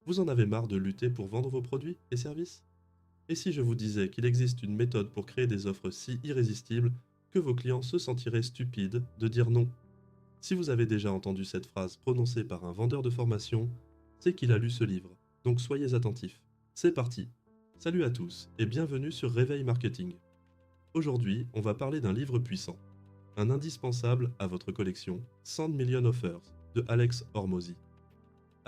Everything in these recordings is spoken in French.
Vous en avez marre de lutter pour vendre vos produits et services? Et si je vous disais qu'il existe une méthode pour créer des offres si irrésistibles que vos clients se sentiraient stupides de dire non? Si vous avez déjà entendu cette phrase prononcée par un vendeur de formation, c'est qu'il a lu ce livre. Donc soyez attentifs. C'est parti. Salut à tous et bienvenue sur Réveil Marketing. Aujourd'hui, on va parler d'un livre puissant, un indispensable à votre collection, 100 Million Offers, de Alex Hormozy.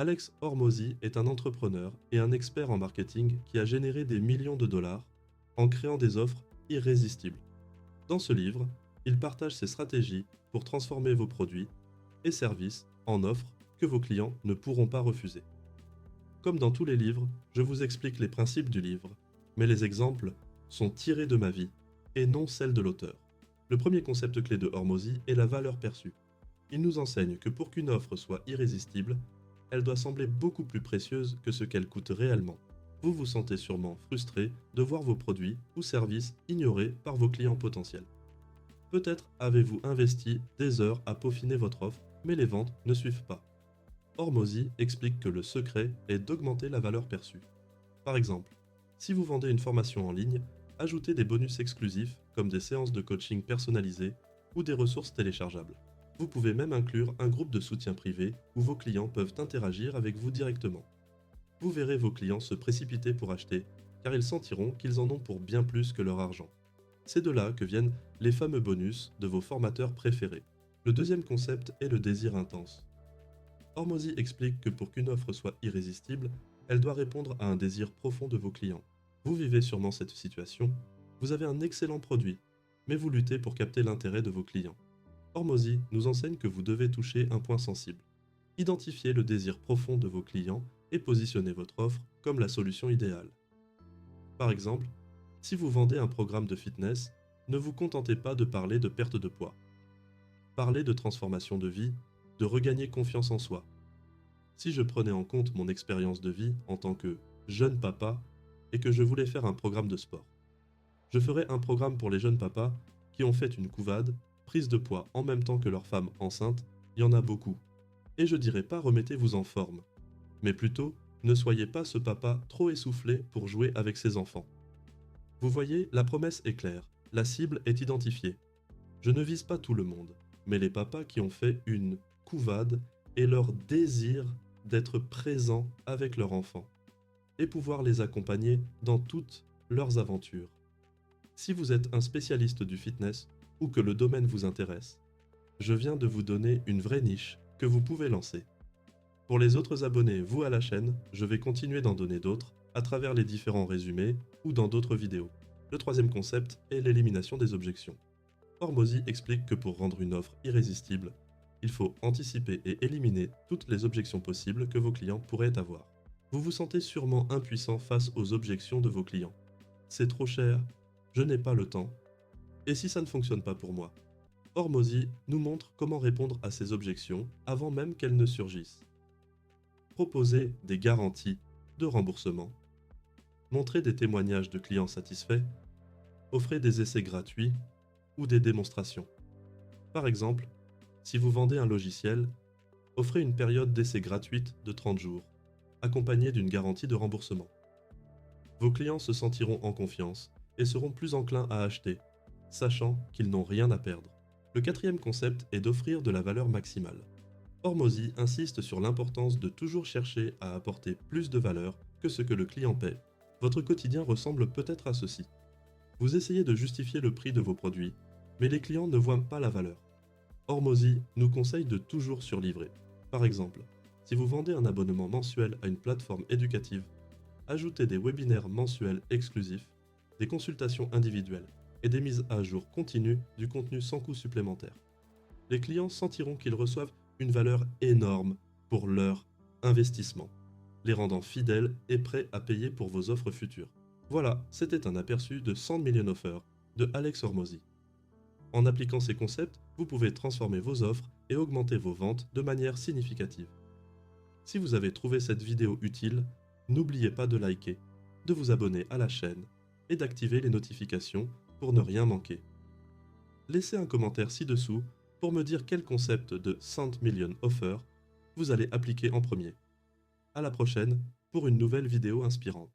Alex Hormozy est un entrepreneur et un expert en marketing qui a généré des millions de dollars en créant des offres irrésistibles. Dans ce livre, il partage ses stratégies pour transformer vos produits et services en offres que vos clients ne pourront pas refuser. Comme dans tous les livres, je vous explique les principes du livre, mais les exemples sont tirés de ma vie et non celle de l'auteur. Le premier concept clé de Hormozy est la valeur perçue. Il nous enseigne que pour qu'une offre soit irrésistible, elle doit sembler beaucoup plus précieuse que ce qu'elle coûte réellement. Vous vous sentez sûrement frustré de voir vos produits ou services ignorés par vos clients potentiels. Peut-être avez-vous investi des heures à peaufiner votre offre, mais les ventes ne suivent pas. Hormozy explique que le secret est d'augmenter la valeur perçue. Par exemple, si vous vendez une formation en ligne, ajoutez des bonus exclusifs comme des séances de coaching personnalisées ou des ressources téléchargeables. Vous pouvez même inclure un groupe de soutien privé où vos clients peuvent interagir avec vous directement. Vous verrez vos clients se précipiter pour acheter, car ils sentiront qu'ils en ont pour bien plus que leur argent. C'est de là que viennent les fameux bonus de vos formateurs préférés. Le deuxième concept est le désir intense. Hormozy explique que pour qu'une offre soit irrésistible, elle doit répondre à un désir profond de vos clients. Vous vivez sûrement cette situation, vous avez un excellent produit, mais vous luttez pour capter l'intérêt de vos clients. Hormozy nous enseigne que vous devez toucher un point sensible. Identifiez le désir profond de vos clients et positionnez votre offre comme la solution idéale. Par exemple, si vous vendez un programme de fitness, ne vous contentez pas de parler de perte de poids. Parlez de transformation de vie, de regagner confiance en soi. Si je prenais en compte mon expérience de vie en tant que jeune papa et que je voulais faire un programme de sport, je ferais un programme pour les jeunes papas qui ont fait une couvade, prise de poids en même temps que leur femme enceinte, il y en a beaucoup. Et je dirais pas remettez-vous en forme, mais plutôt ne soyez pas ce papa trop essoufflé pour jouer avec ses enfants. Vous voyez, la promesse est claire, la cible est identifiée. Je ne vise pas tout le monde, mais les papas qui ont fait une couvade et leur désir d'être présents avec leur enfant et pouvoir les accompagner dans toutes leurs aventures. Si vous êtes un spécialiste du fitness ou que le domaine vous intéresse, je viens de vous donner une vraie niche que vous pouvez lancer. Pour les autres abonnés, vous à la chaîne, je vais continuer d'en donner d'autres à travers les différents résumés ou dans d'autres vidéos. Le troisième concept est l'élimination des objections. Hormozy explique que pour rendre une offre irrésistible, il faut anticiper et éliminer toutes les objections possibles que vos clients pourraient avoir. Vous vous sentez sûrement impuissant face aux objections de vos clients. C'est trop cher, je n'ai pas le temps. Et si ça ne fonctionne pas pour moi? Hormozy nous montre comment répondre à ces objections avant même qu'elles ne surgissent. Proposer des garanties de remboursement, montrer des témoignages de clients satisfaits, offrez des essais gratuits ou des démonstrations. Par exemple, si vous vendez un logiciel, offrez une période d'essai gratuite de 30 jours, accompagnée d'une garantie de remboursement. Vos clients se sentiront en confiance et seront plus enclins à acheter, sachant qu'ils n'ont rien à perdre. Le quatrième concept est d'offrir de la valeur maximale. Hormozy insiste sur l'importance de toujours chercher à apporter plus de valeur que ce que le client paie. Votre quotidien ressemble peut-être à ceci. Vous essayez de justifier le prix de vos produits, mais les clients ne voient pas la valeur. Hormozy nous conseille de toujours surlivrer. Par exemple, si vous vendez un abonnement mensuel à une plateforme éducative, ajoutez des webinaires mensuels exclusifs, des consultations individuelles et des mises à jour continues du contenu sans coût supplémentaire. Les clients sentiront qu'ils reçoivent une valeur énorme pour leur investissement, les rendant fidèles et prêts à payer pour vos offres futures. Voilà, c'était un aperçu de 100 Million Offers de Alex Hormozy. En appliquant ces concepts, vous pouvez transformer vos offres et augmenter vos ventes de manière significative. Si vous avez trouvé cette vidéo utile, n'oubliez pas de liker, de vous abonner à la chaîne et d'activer les notifications pour ne rien manquer. Laissez un commentaire ci-dessous pour me dire quel concept de 100 Million Offers vous allez appliquer en premier. À la prochaine pour une nouvelle vidéo inspirante.